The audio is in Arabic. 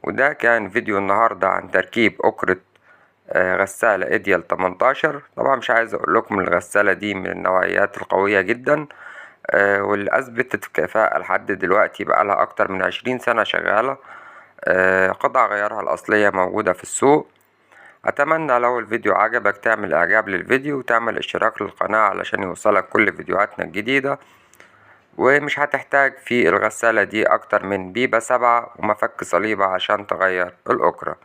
وده كان فيديو النهاردة عن تركيب أكرة غسالة ايديال 18. طبعا مش عايز اقول لكم الغسالة دي من النوعيات القوية جدا، واللي اثبتت الكفاءة لحد دلوقتي بقالها اكتر من 20 سنة شغالة. قطع غيارها الاصلية موجودة في السوق. اتمنى لو الفيديو عجبك تعمل اعجاب للفيديو وتعمل اشتراك للقناة علشان يوصلك كل فيديوهاتنا الجديدة. ومش هتحتاج في الغسالة دي اكتر من بيبة 7 ومفك صليبة عشان تغير الأكرة.